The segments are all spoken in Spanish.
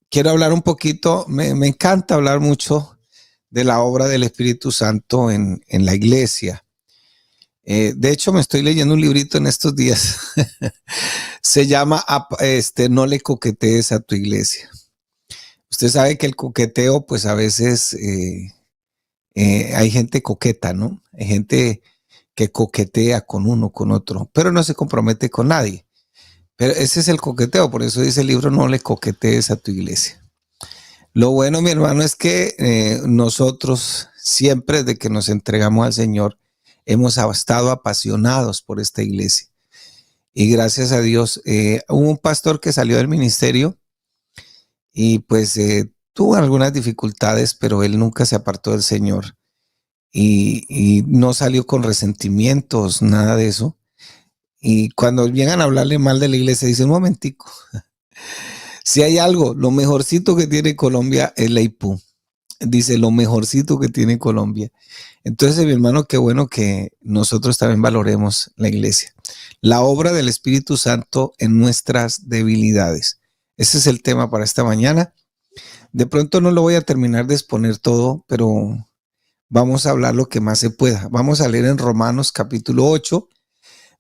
quiero hablar un poquito, me encanta hablar mucho de la obra del Espíritu Santo en la iglesia. De hecho, me estoy leyendo un librito en estos días. Se llama No le coquetees a tu iglesia. Usted sabe que el coqueteo, pues a veces hay gente coqueta, ¿no? Hay gente que coquetea con uno, con otro, pero no se compromete con nadie. Pero ese es el coqueteo, por eso dice el libro, no le coquetees a tu iglesia. Lo bueno, mi hermano, es que nosotros siempre desde que nos entregamos al Señor hemos estado apasionados por esta iglesia. Y gracias a Dios, hubo un pastor que salió del ministerio y pues tuvo algunas dificultades, pero él nunca se apartó del Señor y no salió con resentimientos, nada de eso. Y cuando llegan a hablarle mal de la iglesia, dicen, un momentico, si hay algo, lo mejorcito que tiene Colombia es la IPU. Dice, lo mejorcito que tiene Colombia. Entonces, mi hermano, qué bueno que nosotros también valoremos la iglesia. La obra del Espíritu Santo en nuestras debilidades. Ese es el tema para esta mañana. De pronto no lo voy a terminar de exponer todo, pero vamos a hablar lo que más se pueda. Vamos a leer en Romanos capítulo 8,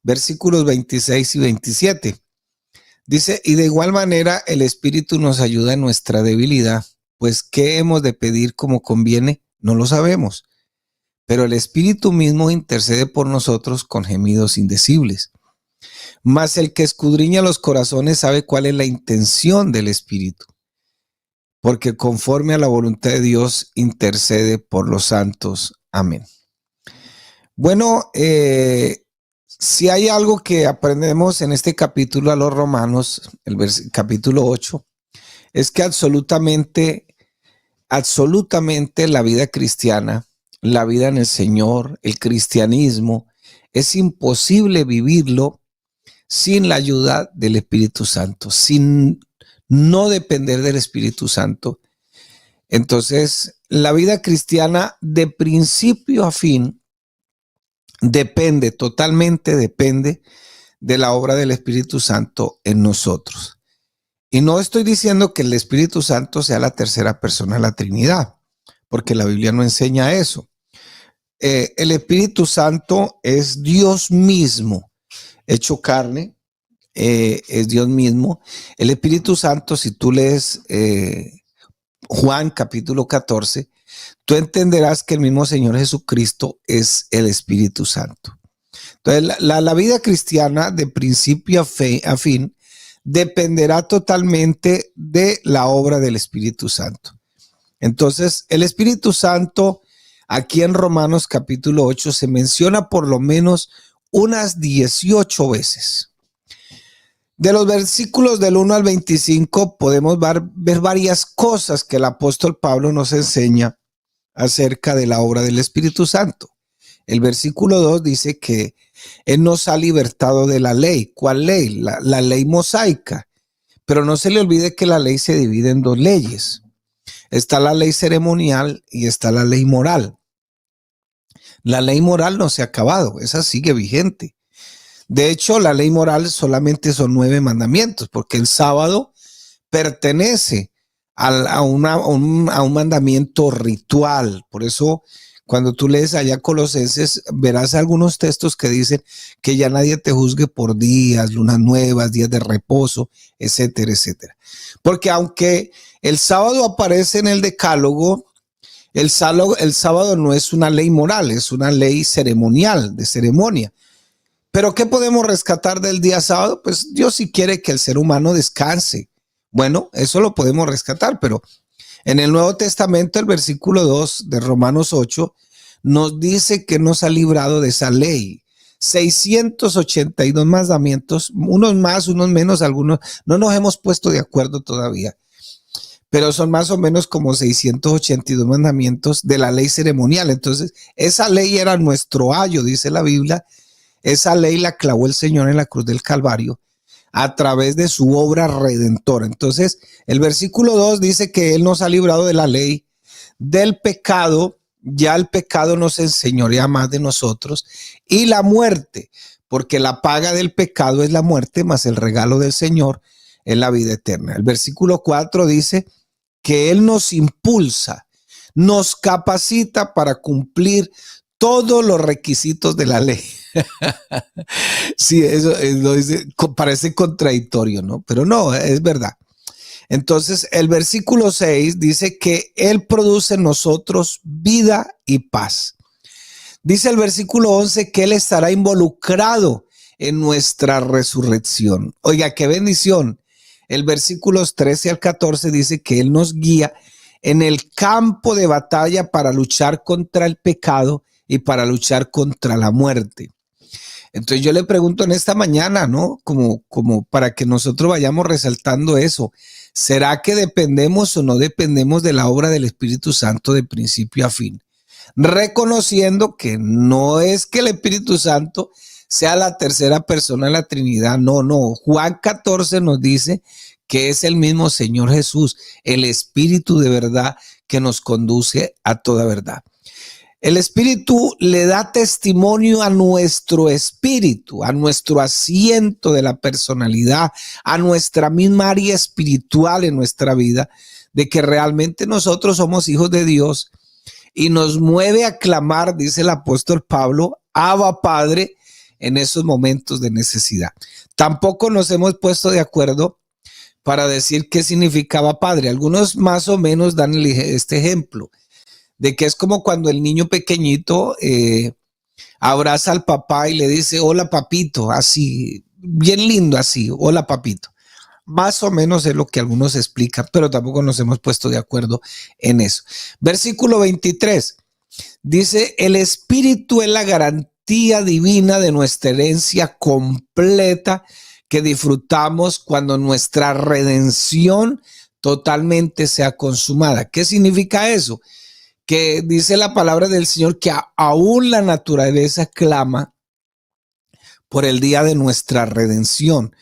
versículos 26 y 27. Dice, y de igual manera el Espíritu nos ayuda en nuestra debilidad, pues ¿qué hemos de pedir como conviene? No lo sabemos, pero el Espíritu mismo intercede por nosotros con gemidos indecibles. Mas el que escudriña los corazones sabe cuál es la intención del Espíritu, porque conforme a la voluntad de Dios intercede por los santos. Amén. Bueno, si hay algo que aprendemos en este capítulo a los Romanos, capítulo 8, es que absolutamente la vida cristiana, la vida en el Señor, el cristianismo, es imposible vivirlo sin la ayuda del Espíritu Santo, sin no depender del Espíritu Santo. Entonces, la vida cristiana de principio a fin totalmente depende de la obra del Espíritu Santo en nosotros. Y no estoy diciendo que el Espíritu Santo sea la tercera persona de la Trinidad, porque la Biblia no enseña eso. El Espíritu Santo es Dios mismo, hecho carne, es Dios mismo. El Espíritu Santo, si tú lees Juan capítulo 14, tú entenderás que el mismo Señor Jesucristo es el Espíritu Santo. Entonces, la vida cristiana de principio a fin dependerá totalmente de la obra del Espíritu Santo. Entonces, el Espíritu Santo, aquí en Romanos capítulo 8, se menciona por lo menos unas 18 veces. De los versículos del 1 al 25 podemos ver varias cosas que el apóstol Pablo nos enseña acerca de la obra del Espíritu Santo. El versículo 2 dice que Él nos ha libertado de la ley. ¿Cuál ley? La ley mosaica. Pero no se le olvide que la ley se divide en dos leyes. Está la ley ceremonial y está la ley moral. La ley moral no se ha acabado, esa sigue vigente. De hecho, la ley moral solamente son 9 mandamientos, porque el sábado pertenece a un mandamiento ritual. Por eso, cuando tú lees allá Colosenses, verás algunos textos que dicen que ya nadie te juzgue por días, lunas nuevas, días de reposo, etcétera, etcétera. Porque aunque el sábado aparece en el decálogo, el sábado no es una ley moral, es una ley ceremonial, de ceremonia. Pero ¿qué podemos rescatar del día sábado? Pues Dios sí quiere que el ser humano descanse. Bueno, eso lo podemos rescatar, pero en el Nuevo Testamento, el versículo 2 de Romanos 8, nos dice que nos ha librado de esa ley. 682 mandamientos, unos más, unos menos, algunos no nos hemos puesto de acuerdo todavía, pero son más o menos como 682 mandamientos de la ley ceremonial. Entonces, esa ley era nuestro ayo, dice la Biblia. Esa ley la clavó el Señor en la cruz del Calvario a través de su obra redentora. Entonces, el versículo 2 dice que Él nos ha librado de la ley, del pecado, ya el pecado nos enseñorea más de nosotros, y la muerte, porque la paga del pecado es la muerte, más el regalo del Señor es la vida eterna. El versículo 4 dice que Él nos impulsa, nos capacita para cumplir todos los requisitos de la ley. Sí, eso parece contradictorio, ¿no? Pero no, es verdad. Entonces, el versículo 6 dice que Él produce en nosotros vida y paz. Dice el versículo 11 que Él estará involucrado en nuestra resurrección. Oiga, qué bendición. El versículos 13 al 14 dice que Él nos guía en el campo de batalla para luchar contra el pecado y para luchar contra la muerte. Entonces yo le pregunto en esta mañana, ¿no? Como para que nosotros vayamos resaltando eso. ¿Será que dependemos o no dependemos de la obra del Espíritu Santo de principio a fin? Reconociendo que no es que el Espíritu Santo sea la tercera persona de la Trinidad. No. Juan 14 nos dice que es el mismo Señor Jesús, el Espíritu de verdad que nos conduce a toda verdad. El Espíritu le da testimonio a nuestro espíritu, a nuestro asiento de la personalidad, a nuestra misma área espiritual en nuestra vida, de que realmente nosotros somos hijos de Dios y nos mueve a clamar, dice el apóstol Pablo, Abba Padre, en esos momentos de necesidad. Tampoco nos hemos puesto de acuerdo para decir qué significaba Padre. Algunos más o menos dan este ejemplo, de que es como cuando el niño pequeñito abraza al papá y le dice, hola papito, así, bien lindo así, hola papito. Más o menos es lo que algunos explican, pero tampoco nos hemos puesto de acuerdo en eso. Versículo 23 dice, el Espíritu es la garantía divina de nuestra herencia completa que disfrutamos cuando nuestra redención totalmente sea consumada. ¿Qué significa eso? Que dice la palabra del Señor que aún la naturaleza clama por el día de nuestra redención.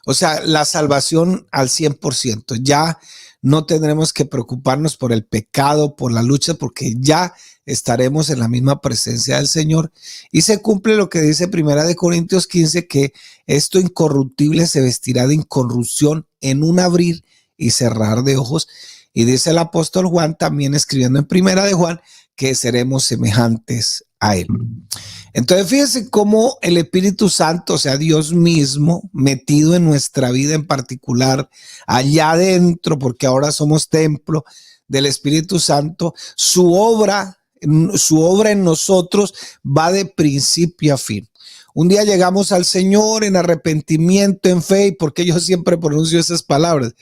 O sea, la salvación al 100%. Ya no tendremos que preocuparnos por el pecado, por la lucha, porque ya estaremos en la misma presencia del Señor. Y se cumple lo que dice 1 Corintios 15, que esto incorruptible se vestirá de incorrupción en un abrir y cerrar de ojos. Y dice el apóstol Juan, también escribiendo en 1 Juan, que seremos semejantes a Él. Entonces fíjense cómo el Espíritu Santo, o sea, Dios mismo, metido en nuestra vida en particular, allá adentro, porque ahora somos templo del Espíritu Santo, su obra en nosotros va de principio a fin. Un día llegamos al Señor en arrepentimiento, en fe, y porque yo siempre pronuncio esas palabras,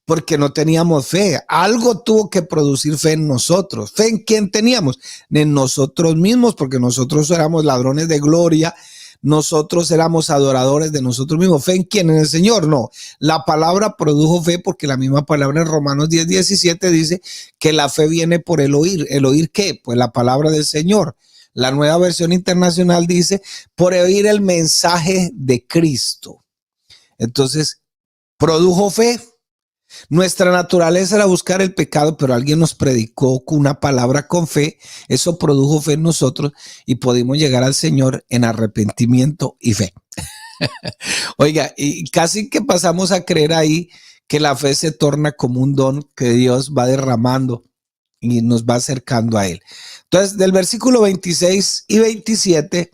porque no teníamos fe. Algo tuvo que producir fe en nosotros. ¿Fe en quién teníamos? En nosotros mismos, porque nosotros éramos ladrones de gloria, nosotros éramos adoradores de nosotros mismos. ¿Fe en quién? En el Señor. No, la palabra produjo fe, porque la misma palabra en Romanos 10:17 dice que la fe viene por el oír. ¿El oír qué? Pues la palabra del Señor. La Nueva Versión Internacional dice por oír el mensaje de Cristo. Entonces, produjo fe. Nuestra naturaleza era buscar el pecado, pero alguien nos predicó con una palabra con fe. Eso produjo fe en nosotros y pudimos llegar al Señor en arrepentimiento y fe. Oiga, y casi que pasamos a creer ahí que la fe se torna como un don que Dios va derramando y nos va acercando a Él. Entonces, del versículo 26 y 27,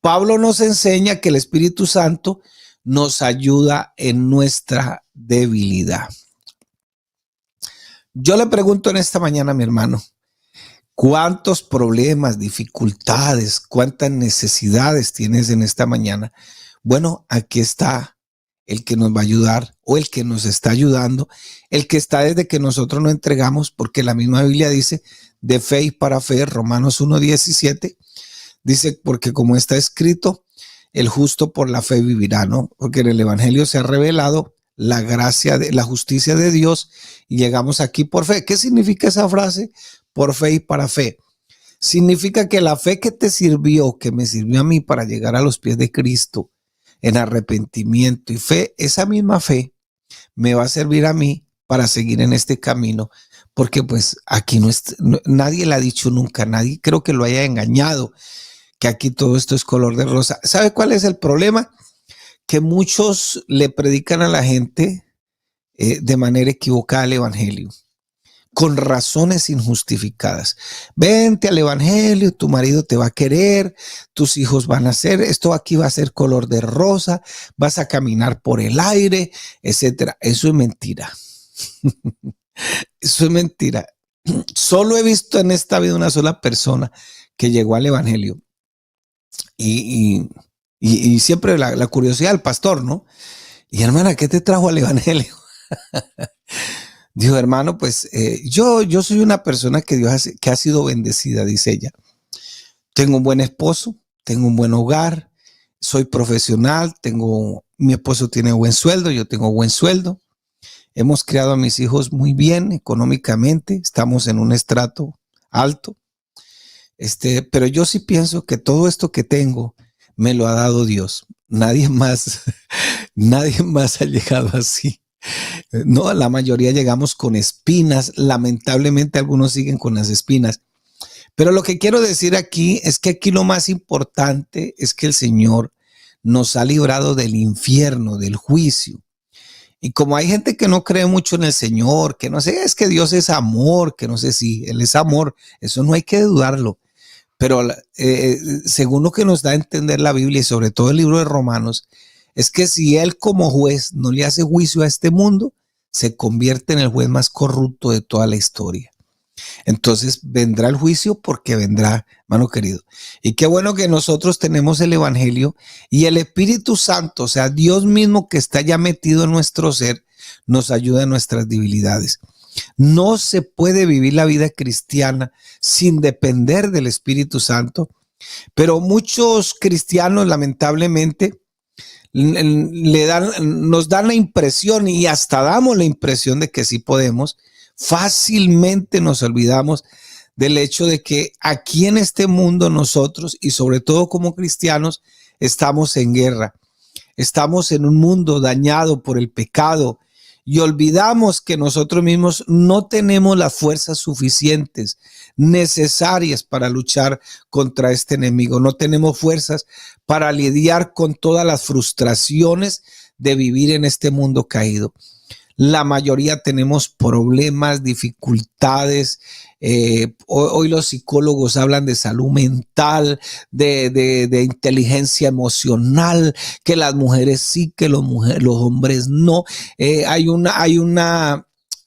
Pablo nos enseña que el Espíritu Santo nos ayuda en nuestra debilidad. Yo le pregunto en esta mañana, mi hermano, ¿cuántos problemas, dificultades, cuántas necesidades tienes en esta mañana? Bueno, aquí está el que nos va a ayudar, o el que nos está ayudando, el que está desde que nosotros nos entregamos, porque la misma Biblia dice, de fe y para fe, Romanos 1:17, dice, porque como está escrito, el justo por la fe vivirá, ¿no? Porque en el Evangelio se ha revelado la gracia, la justicia de Dios, y llegamos aquí por fe. ¿Qué significa esa frase? Por fe y para fe. Significa que la fe que te sirvió, que me sirvió a mí para llegar a los pies de Cristo en arrepentimiento y fe, esa misma fe me va a servir a mí para seguir en este camino, porque pues aquí nadie le ha dicho nunca, nadie creo que lo haya engañado, que aquí todo esto es color de rosa. ¿Sabe cuál es el problema? Que muchos le predican a la gente de manera equivocada el evangelio, con razones injustificadas. Vente al evangelio, tu marido te va a querer, tus hijos van a ser, esto aquí va a ser color de rosa, vas a caminar por el aire, etcétera. Eso es mentira. Eso es mentira. Solo he visto en esta vida una sola persona que llegó al evangelio y siempre la curiosidad del pastor, ¿no? Y hermana, ¿qué te trajo al evangelio? Dijo, hermano, pues yo soy una persona que que ha sido bendecida, dice ella. Tengo un buen esposo, tengo un buen hogar, soy profesional, mi esposo tiene buen sueldo, yo tengo buen sueldo. Hemos criado a mis hijos muy bien económicamente, estamos en un estrato alto. Pero yo sí pienso que todo esto que tengo me lo ha dado Dios. Nadie más ha llegado así. No, la mayoría llegamos con espinas. Lamentablemente algunos siguen con las espinas. Pero lo que quiero decir aquí es que aquí lo más importante es que el Señor nos ha librado del infierno, del juicio. Y como hay gente que no cree mucho en el Señor, que no sé, es que Dios es amor, que no sé si Él es amor, eso no hay que dudarlo. Pero según lo que nos da a entender la Biblia y sobre todo el libro de Romanos, es que si Él como juez no le hace juicio a este mundo, se convierte en el juez más corrupto de toda la historia. Entonces vendrá el juicio porque vendrá, hermano querido. Y qué bueno que nosotros tenemos el evangelio y el Espíritu Santo, o sea, Dios mismo que está ya metido en nuestro ser, nos ayuda en nuestras debilidades. No se puede vivir la vida cristiana sin depender del Espíritu Santo, pero muchos cristianos lamentablemente nos dan la impresión y hasta damos la impresión de que sí podemos. Fácilmente nos olvidamos del hecho de que aquí en este mundo nosotros, y sobre todo como cristianos, estamos en guerra. Estamos en un mundo dañado por el pecado y olvidamos que nosotros mismos no tenemos las fuerzas suficientes, necesarias para luchar contra este enemigo. No tenemos fuerzas para lidiar con todas las frustraciones de vivir en este mundo caído. La mayoría tenemos problemas, dificultades. Hoy los psicólogos hablan de salud mental, de inteligencia emocional, que las mujeres sí, que los hombres no.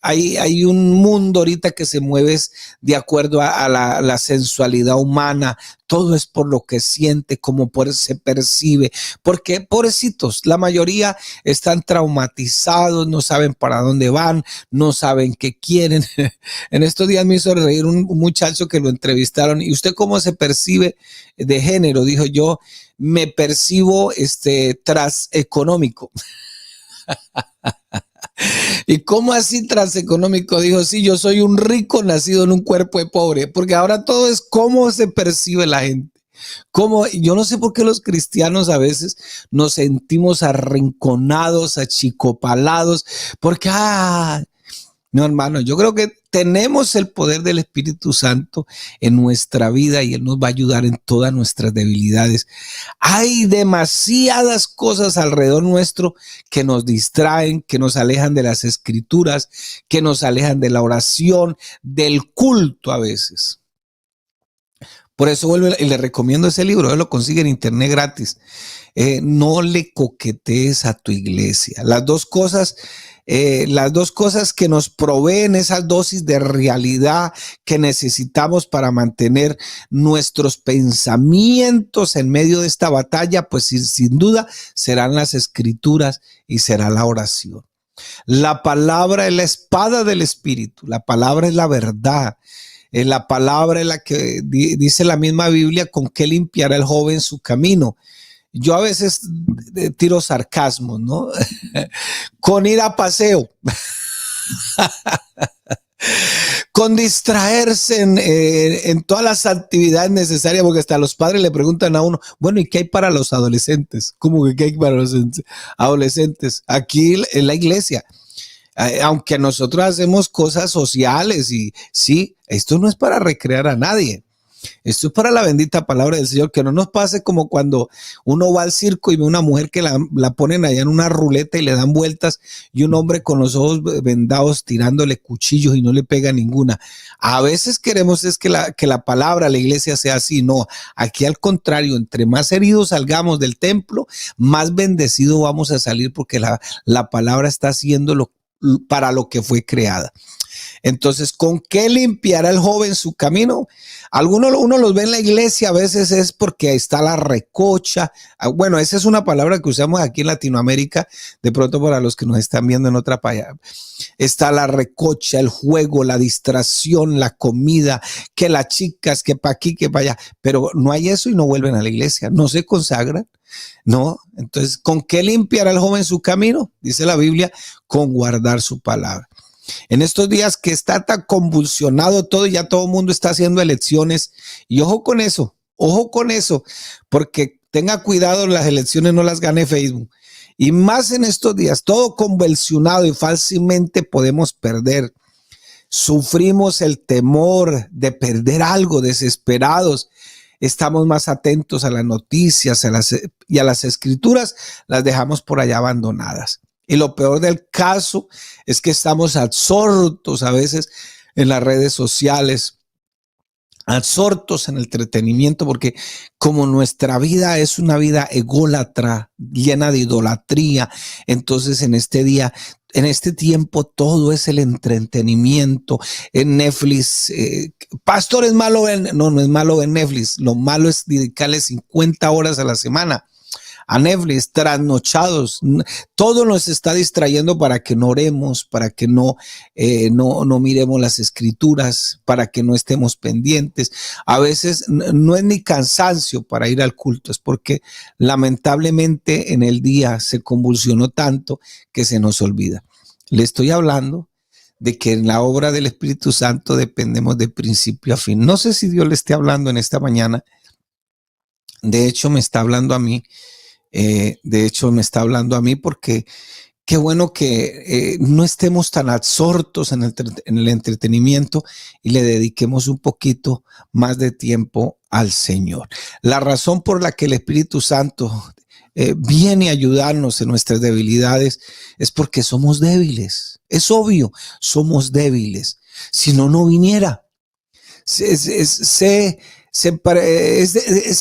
Hay un mundo ahorita que se mueve de acuerdo a la sensualidad humana. Todo es por lo que siente, como se percibe. Porque, pobrecitos, la mayoría están traumatizados, no saben para dónde van, no saben qué quieren. En estos días me hizo reír un muchacho que lo entrevistaron. ¿Y usted cómo se percibe de género? Dijo, yo me percibo transeconómico. ¿Y cómo así transeconómico? Dijo, sí, yo soy un rico nacido en un cuerpo de pobre, porque ahora todo es cómo se percibe la gente. Yo no sé por qué los cristianos a veces nos sentimos arrinconados, achicopalados, porque, no, hermano, yo creo que tenemos el poder del Espíritu Santo en nuestra vida y Él nos va a ayudar en todas nuestras debilidades. Hay demasiadas cosas alrededor nuestro que nos distraen, que nos alejan de las escrituras, que nos alejan de la oración, del culto a veces. Por eso vuelvo y le recomiendo ese libro, él lo consigue en internet gratis. No le coquetees a tu iglesia. Las dos cosas que nos proveen esas dosis de realidad que necesitamos para mantener nuestros pensamientos en medio de esta batalla, pues sin duda serán las escrituras y será la oración. La palabra es la espada del Espíritu, la palabra es la verdad. La palabra es la que dice la misma Biblia, con qué limpiará el joven su camino. Yo a veces tiro sarcasmo, ¿no? Con ir a paseo. Con distraerse en todas las actividades necesarias, porque hasta los padres le preguntan a uno, bueno, ¿y qué hay para los adolescentes? ¿Cómo que qué hay para los adolescentes? Aquí en la iglesia. Aunque nosotros hacemos cosas sociales y sí, esto no es para recrear a nadie. Esto es para la bendita palabra del Señor, que no nos pase como cuando uno va al circo y ve una mujer que la ponen allá en una ruleta y le dan vueltas y un hombre con los ojos vendados tirándole cuchillos y no le pega ninguna. A veces queremos es que la palabra, la iglesia sea así. No, aquí al contrario, entre más heridos salgamos del templo, más bendecido vamos a salir porque la palabra está haciendo para lo que fue creada. Entonces, ¿con qué limpiará el joven su camino? Uno los ve en la iglesia, a veces es porque está la recocha. Bueno, esa es una palabra que usamos aquí en Latinoamérica, de pronto para los que nos están viendo en otra país. Está la recocha, el juego, la distracción, la comida, que las chicas, que para aquí, que para allá. Pero no hay eso y no vuelven a la iglesia, no se consagran. No, entonces, ¿con qué limpiará el joven su camino? Dice la Biblia, con guardar su palabra. En estos días que está tan convulsionado todo, ya todo el mundo está haciendo elecciones y ojo con eso, porque tenga cuidado, las elecciones no las gane Facebook. Y más en estos días, todo convulsionado y fácilmente podemos perder. Sufrimos el temor de perder algo, desesperados. Estamos más atentos a las noticias y a las escrituras, las dejamos por allá abandonadas. Y lo peor del caso es que estamos absortos a veces en las redes sociales, absortos en el entretenimiento, porque como nuestra vida es una vida ególatra, llena de idolatría, entonces en este tiempo todo es el entretenimiento. En Netflix, pastor, es malo no es malo en Netflix, lo malo es dedicarle 50 horas a la semana a Netflix, trasnochados. Todo nos está distrayendo para que no oremos, para que no miremos las escrituras, para que no estemos pendientes. A veces no es ni cansancio para ir al culto, es porque lamentablemente en el día se convulsionó tanto que se nos olvida. Le estoy hablando de que en la obra del Espíritu Santo dependemos de principio a fin. No sé si Dios le esté hablando en esta mañana. De hecho, me está hablando a mí. Porque qué bueno que no estemos tan absortos en el entretenimiento y le dediquemos un poquito más de tiempo al Señor. La razón por la que el Espíritu Santo viene a ayudarnos en nuestras debilidades es porque somos débiles. Es obvio, somos débiles. Si no, no viniera. Es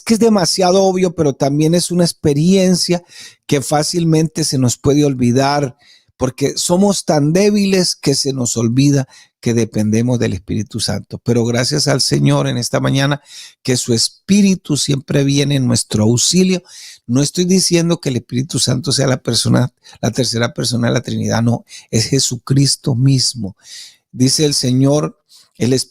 que es demasiado obvio, pero también es una experiencia que fácilmente se nos puede olvidar porque somos tan débiles que se nos olvida que dependemos del Espíritu Santo. Pero gracias al Señor en esta mañana que su Espíritu siempre viene en nuestro auxilio. No estoy diciendo que el Espíritu Santo sea la tercera persona de la Trinidad, no, es Jesucristo mismo. Dice el Señor,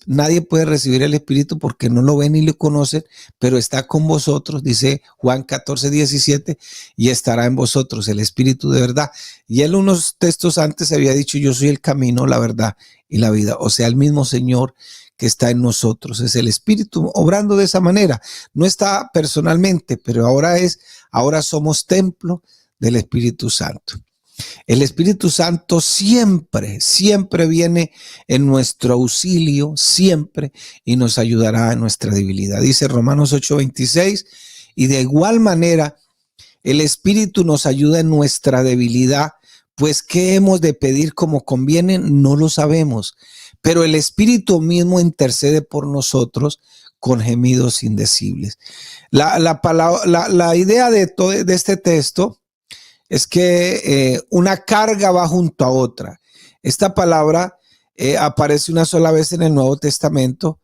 nadie puede recibir el Espíritu porque no lo ven ni lo conocen, pero está con vosotros, dice Juan 14:17, y estará en vosotros el Espíritu de verdad. Y él unos textos antes había dicho, yo soy el camino, la verdad y la vida. O sea, el mismo Señor que está en nosotros, es el Espíritu obrando de esa manera. No está personalmente, pero ahora somos templo del Espíritu Santo. El Espíritu Santo siempre viene en nuestro auxilio, siempre, y nos ayudará en nuestra debilidad. Dice Romanos 8:26, y de igual manera el Espíritu nos ayuda en nuestra debilidad, pues ¿qué hemos de pedir como conviene? No lo sabemos, pero el Espíritu mismo intercede por nosotros con gemidos indecibles. La idea de este texto es que una carga va junto a otra. Esta palabra aparece una sola vez en el Nuevo Testamento,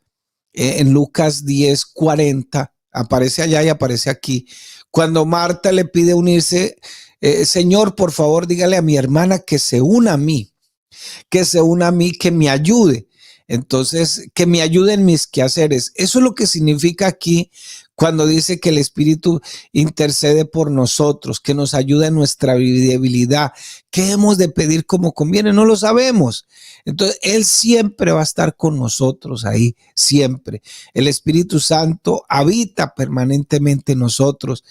en Lucas 10:40, aparece allá y aparece aquí. Cuando Marta le pide unirse, Señor, por favor, dígale a mi hermana que se una a mí, que me ayude. Entonces, que me ayude en mis quehaceres. Eso es lo que significa aquí cuando dice que el Espíritu intercede por nosotros, que nos ayuda en nuestra debilidad. ¿Qué hemos de pedir como conviene? No lo sabemos. Entonces, Él siempre va a estar con nosotros ahí, siempre. El Espíritu Santo habita permanentemente en nosotros.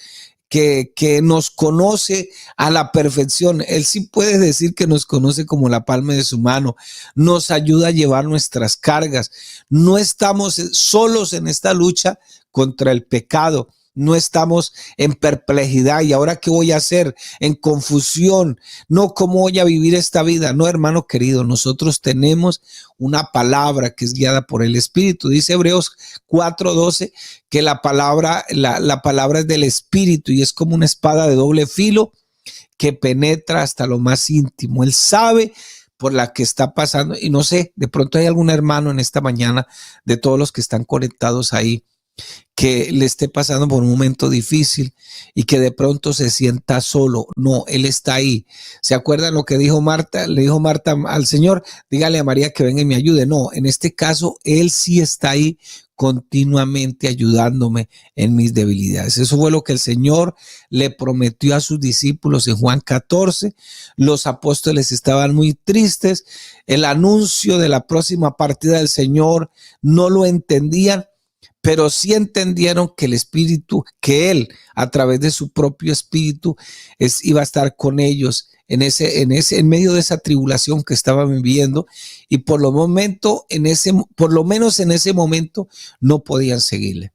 que nos conoce a la perfección. Él sí puede decir que nos conoce como la palma de su mano, nos ayuda a llevar nuestras cargas. No estamos solos en esta lucha contra el pecado. No estamos en perplejidad. ¿Y ahora qué voy a hacer? En confusión. No, ¿cómo voy a vivir esta vida? No, hermano querido, nosotros tenemos una palabra que es guiada por el Espíritu. Dice Hebreos 4:12 que la palabra es del Espíritu y es como una espada de doble filo que penetra hasta lo más íntimo. Él sabe por la que está pasando. Y no sé, de pronto hay algún hermano en esta mañana de todos los que están conectados ahí que le esté pasando por un momento difícil y que de pronto se sienta solo. No, Él está ahí. ¿Se acuerdan lo que dijo Marta? Le dijo Marta al Señor, dígale a María que venga y me ayude. No, en este caso, Él sí está ahí continuamente ayudándome en mis debilidades. Eso fue lo que el Señor le prometió a sus discípulos en Juan 14. Los apóstoles estaban muy tristes. El anuncio de la próxima partida del Señor no lo entendían, pero sí entendieron que el Espíritu, que Él, a través de su propio Espíritu, iba a estar con ellos en medio de esa tribulación que estaban viviendo, y por lo menos en ese momento no podían seguirle.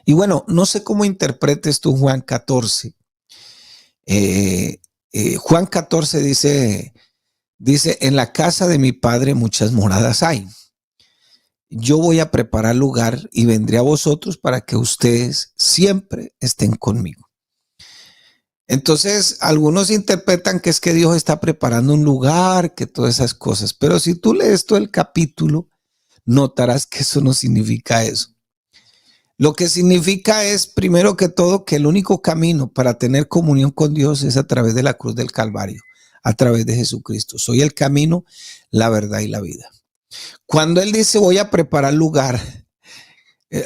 Y bueno, no sé cómo interpretes tú Juan 14. Juan 14 dice, en la casa de mi Padre muchas moradas hay. Yo voy a preparar lugar y vendré a vosotros para que ustedes siempre estén conmigo. Entonces, algunos interpretan que es que Dios está preparando un lugar, que todas esas cosas. Pero si tú lees todo el capítulo, notarás que eso no significa eso. Lo que significa es, primero que todo, que el único camino para tener comunión con Dios es a través de la cruz del Calvario, a través de Jesucristo. Soy el camino, la verdad y la vida. Cuando Él dice voy a preparar lugar,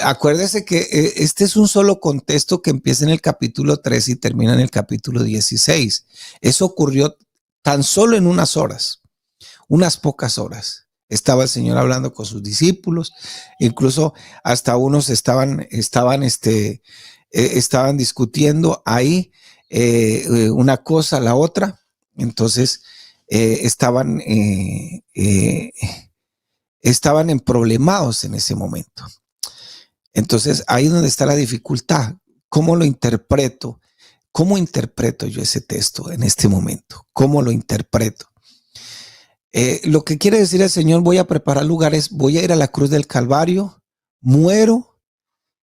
acuérdese que este es un solo contexto que empieza en el capítulo 3 y termina en el capítulo 16. Eso ocurrió tan solo en unas horas, unas pocas horas. Estaba el Señor hablando con sus discípulos, incluso hasta unos estaban discutiendo ahí una cosa, la otra. Entonces estaban emproblemados en ese momento. Entonces ahí es donde está la dificultad. ¿Cómo lo interpreto? ¿Cómo interpreto yo ese texto en este momento? ¿Cómo lo interpreto? Lo que quiere decir el Señor, voy a preparar lugares, voy a ir a la cruz del Calvario, muero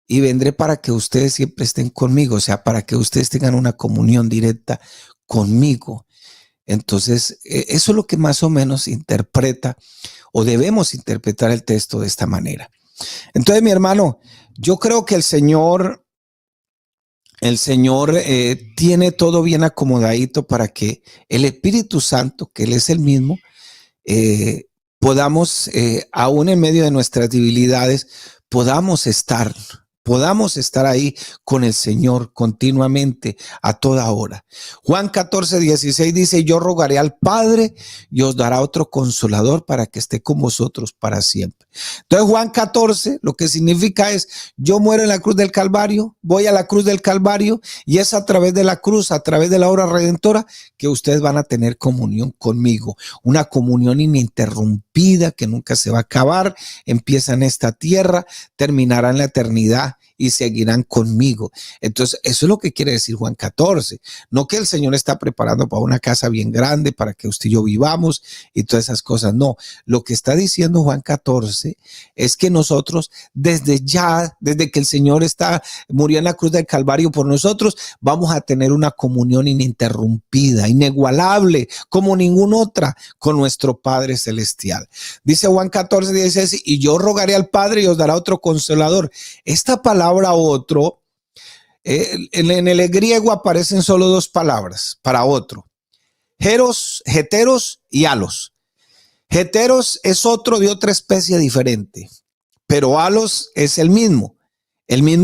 y vendré para que ustedes siempre estén conmigo, o sea, para que ustedes tengan una comunión directa conmigo. Entonces, eso es lo que más o menos interpreta o debemos interpretar el texto de esta manera. Entonces, mi hermano, yo creo que el Señor tiene todo bien acomodadito para que el Espíritu Santo, que Él es el mismo, podamos, aún en medio de nuestras debilidades, podamos estar ahí con el Señor continuamente, a toda hora. Juan 14:16 dice, yo rogaré al Padre y os dará otro consolador para que esté con vosotros para siempre. Entonces Juan 14 lo que significa es, yo muero en la cruz del Calvario, voy a la cruz del Calvario y es a través de la cruz, a través de la obra redentora, que ustedes van a tener comunión conmigo, una comunión ininterrumpida que nunca se va a acabar, empieza en esta tierra, terminará en la eternidad y seguirán conmigo. Entonces, eso es lo que quiere decir Juan 14. No que el Señor está preparando para una casa bien grande para que usted y yo vivamos y todas esas cosas. No, lo que está diciendo Juan 14 es que nosotros desde que el Señor murió en la cruz del Calvario por nosotros, vamos a tener una comunión ininterrumpida, inigualable, como ninguna otra, con nuestro Padre Celestial. Dice Juan 14:16, y yo rogaré al Padre y os dará otro consolador. Esta palabra otro, en el griego aparecen solo dos palabras para otro: heteros y alos. Heteros es otro de otra especie diferente, pero alos es el mismo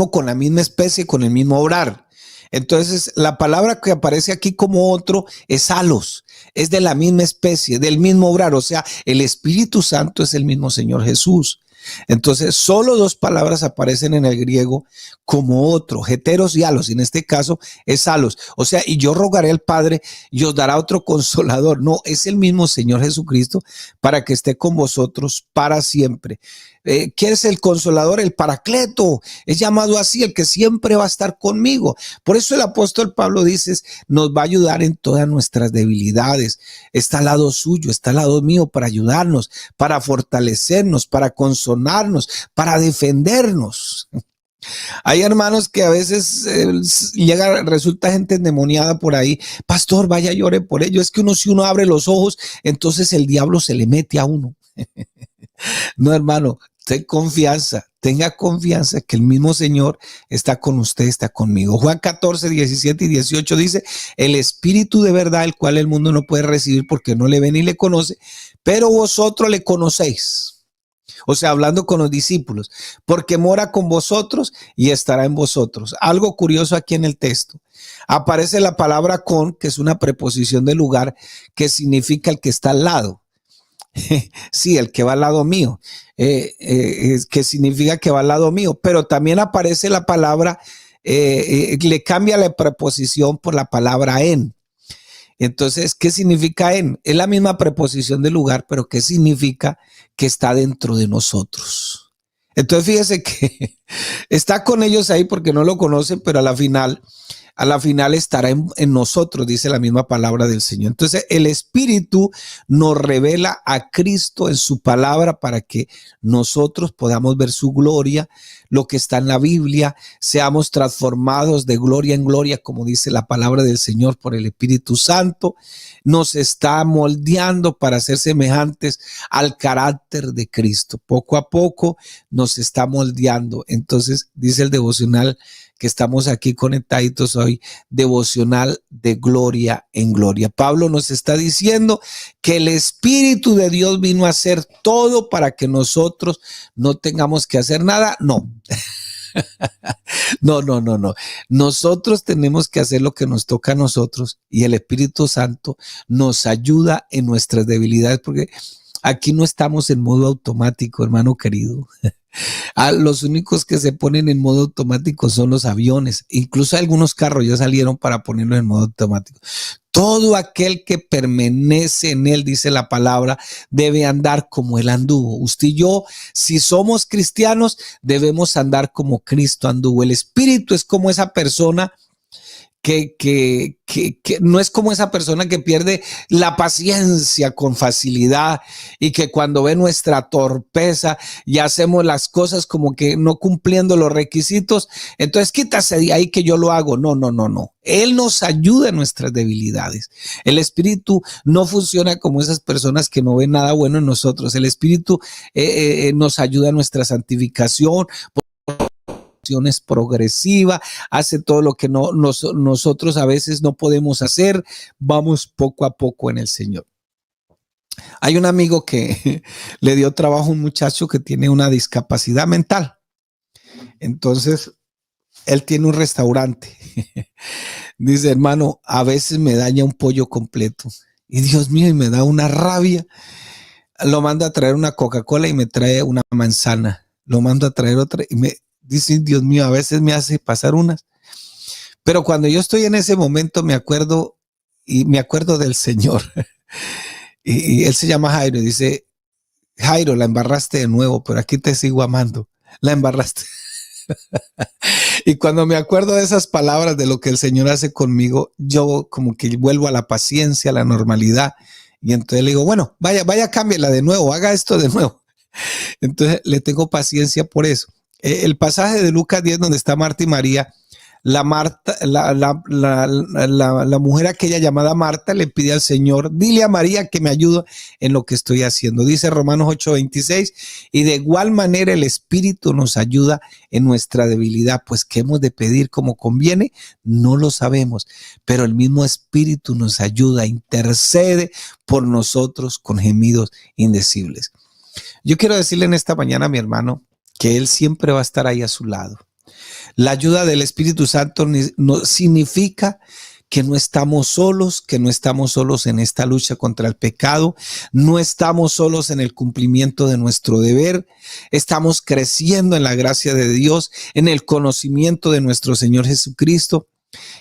con la misma especie, con el mismo obrar. Entonces, la palabra que aparece aquí como otro es alos, es de la misma especie, del mismo obrar. O sea, el Espíritu Santo es el mismo Señor Jesús. Entonces, solo dos palabras aparecen en el griego como otro, heteros y alos. En este caso es alos. O sea, y yo rogaré al Padre y os dará otro consolador. No, es el mismo Señor Jesucristo para que esté con vosotros para siempre. ¿Qué es el consolador? El paracleto. Es llamado así, el que siempre va a estar conmigo. Por eso el apóstol Pablo dice, nos va a ayudar en todas nuestras debilidades. Está al lado suyo, está al lado mío para ayudarnos, para fortalecernos, para consolarnos, para defendernos. Hay hermanos que a veces resulta gente endemoniada por ahí. Pastor, vaya, llore por ello. Es que si uno abre los ojos, entonces el diablo se le mete a uno. No, hermano, tenga confianza que el mismo Señor está con usted, está conmigo. Juan 14, 17 y 18 dice, el Espíritu de verdad, el cual el mundo no puede recibir porque no le ve ni le conoce, pero vosotros le conocéis. O sea, hablando con los discípulos, porque mora con vosotros y estará en vosotros. Algo curioso aquí en el texto. Aparece la palabra con, que es una preposición de lugar, que significa el que está al lado. Sí, el que va al lado mío, que significa que va al lado mío, pero también aparece la palabra, le cambia la preposición por la palabra en. Entonces, ¿qué significa en? Es la misma preposición de lugar, pero ¿qué significa? Que está dentro de nosotros. Entonces, fíjese que está con ellos ahí porque no lo conocen, pero a la final estará en nosotros, dice la misma palabra del Señor. Entonces, el Espíritu nos revela a Cristo en su palabra para que nosotros podamos ver su gloria, lo que está en la Biblia, seamos transformados de gloria en gloria, como dice la palabra del Señor por el Espíritu Santo. Nos está moldeando para ser semejantes al carácter de Cristo. Poco a poco nos está moldeando. Entonces, dice el devocional que estamos aquí conectados hoy, devocional de gloria en gloria. Pablo nos está diciendo que el Espíritu de Dios vino a hacer todo para que nosotros no tengamos que hacer nada. No. No. Nosotros tenemos que hacer lo que nos toca a nosotros y el Espíritu Santo nos ayuda en nuestras debilidades porque aquí no estamos en modo automático, hermano querido. Los únicos que se ponen en modo automático son los aviones. Incluso algunos carros ya salieron para ponerlos en modo automático. Todo aquel que permanece en él, dice la palabra, debe andar como él anduvo. Usted y yo, si somos cristianos, debemos andar como Cristo anduvo. El Espíritu es como esa persona que no es como esa persona que pierde la paciencia con facilidad y que cuando ve nuestra torpeza y hacemos las cosas como que no cumpliendo los requisitos, entonces quítase de ahí que yo lo hago. No. Él nos ayuda en nuestras debilidades. El Espíritu no funciona como esas personas que no ven nada bueno en nosotros. El Espíritu nos ayuda en nuestra santificación, progresiva, hace todo lo que nosotros a veces no podemos hacer. Vamos poco a poco en el Señor. Hay un amigo que le dio trabajo a un muchacho que tiene una discapacidad mental. Entonces, él tiene un restaurante. Dice, hermano, a veces me daña un pollo completo. Y Dios mío, y me da una rabia. Lo manda a traer una Coca-Cola y me trae una manzana. Lo mando a traer otra y me dice, Dios mío, a veces me hace pasar unas. Pero cuando yo estoy en ese momento me acuerdo del Señor. Y él se llama Jairo y dice, Jairo, la embarraste de nuevo, pero aquí te sigo amando. La embarraste. Y cuando me acuerdo de esas palabras, de lo que el Señor hace conmigo, yo como que vuelvo a la paciencia, a la normalidad. Y entonces le digo, bueno, vaya, cámbiela de nuevo, haga esto de nuevo. Entonces le tengo paciencia por eso. El pasaje de Lucas 10 donde está Marta y María, la mujer aquella llamada Marta le pide al Señor, dile a María que me ayude en lo que estoy haciendo. Dice Romanos 8:26, y de igual manera el Espíritu nos ayuda en nuestra debilidad, pues ¿qué hemos de pedir como conviene? No lo sabemos, pero el mismo Espíritu nos ayuda, intercede por nosotros con gemidos indecibles. Yo quiero decirle en esta mañana a mi hermano que Él siempre va a estar ahí a su lado. La ayuda del Espíritu Santo no significa que no estamos solos, que no estamos solos en esta lucha contra el pecado, no estamos solos en el cumplimiento de nuestro deber, estamos creciendo en la gracia de Dios, en el conocimiento de nuestro Señor Jesucristo.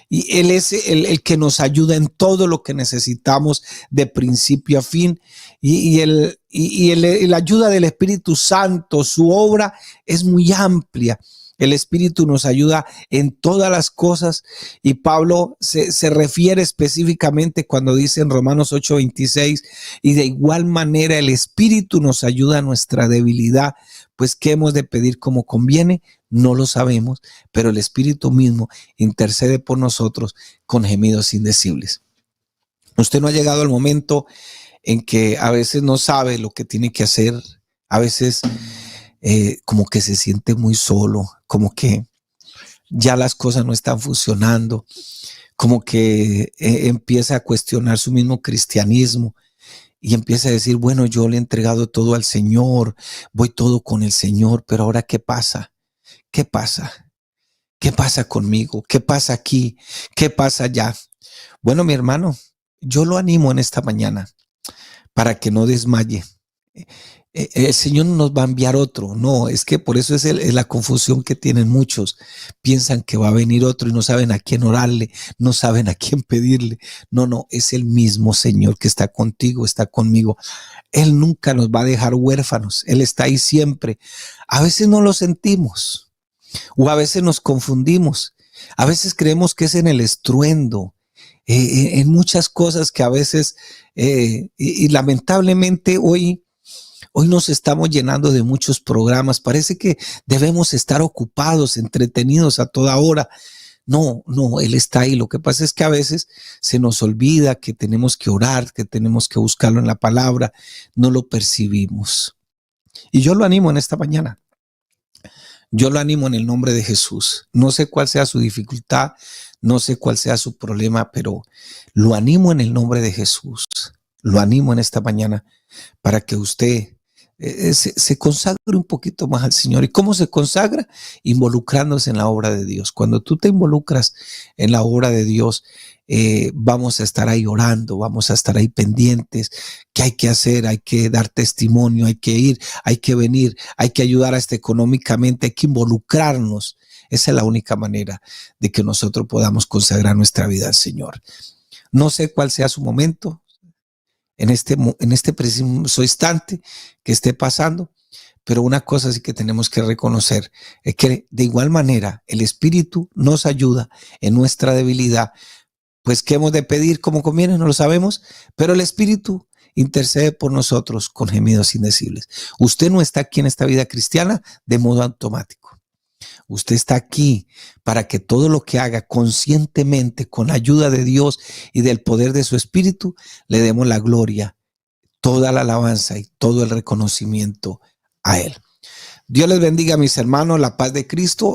Y Él es el que nos ayuda en todo lo que necesitamos de principio a fin. Y la ayuda del Espíritu Santo, su obra es muy amplia. El Espíritu nos ayuda en todas las cosas. Y Pablo se refiere específicamente cuando dice en Romanos 8:26, y de igual manera el Espíritu nos ayuda a nuestra debilidad, pues ¿qué hemos de pedir como conviene? No lo sabemos, pero el Espíritu mismo intercede por nosotros con gemidos indecibles. Usted no ha llegado al momento en que a veces no sabe lo que tiene que hacer, a veces como que se siente muy solo, como que ya las cosas no están funcionando, como que empieza a cuestionar su mismo cristianismo y empieza a decir, bueno, yo le he entregado todo al Señor, voy todo con el Señor, pero ahora ¿qué pasa? ¿Qué pasa? ¿Qué pasa conmigo? ¿Qué pasa aquí? ¿Qué pasa allá? Bueno, mi hermano, yo lo animo en esta mañana para que no desmaye. El Señor no nos va a enviar otro. No, es que por eso es la confusión que tienen muchos. Piensan que va a venir otro y no saben a quién orarle, no saben a quién pedirle. No, es el mismo Señor que está contigo, está conmigo. Él nunca nos va a dejar huérfanos. Él está ahí siempre. A veces no lo sentimos. O a veces nos confundimos, a veces creemos que es en el estruendo, en muchas cosas que a veces, y lamentablemente hoy nos estamos llenando de muchos programas, parece que debemos estar ocupados, entretenidos a toda hora. No, Él está ahí. Lo que pasa es que a veces se nos olvida que tenemos que orar, que tenemos que buscarlo en la palabra, no lo percibimos. Y yo lo animo en esta mañana. Yo lo animo en el nombre de Jesús. No sé cuál sea su dificultad, no sé cuál sea su problema, pero lo animo en el nombre de Jesús. Lo animo en esta mañana para que usted se consagre un poquito más al Señor. ¿Y cómo se consagra? Involucrándose en la obra de Dios. Cuando tú te involucras en la obra de Dios, vamos a estar ahí orando, vamos a estar ahí pendientes. ¿Qué hay que hacer? Hay que dar testimonio, hay que ir, hay que venir, hay que ayudar hasta económicamente, hay que involucrarnos. Esa es la única manera de que nosotros podamos consagrar nuestra vida al Señor. No sé cuál sea su momento en este preciso instante que esté pasando, pero una cosa sí que tenemos que reconocer es que de igual manera el Espíritu nos ayuda en nuestra debilidad. Pues ¿qué hemos de pedir como conviene? No lo sabemos, pero el Espíritu intercede por nosotros con gemidos indecibles. Usted no está aquí en esta vida cristiana de modo automático. Usted está aquí para que todo lo que haga conscientemente, con la ayuda de Dios y del poder de su Espíritu, le demos la gloria, toda la alabanza y todo el reconocimiento a Él. Dios les bendiga, mis hermanos, la paz de Cristo.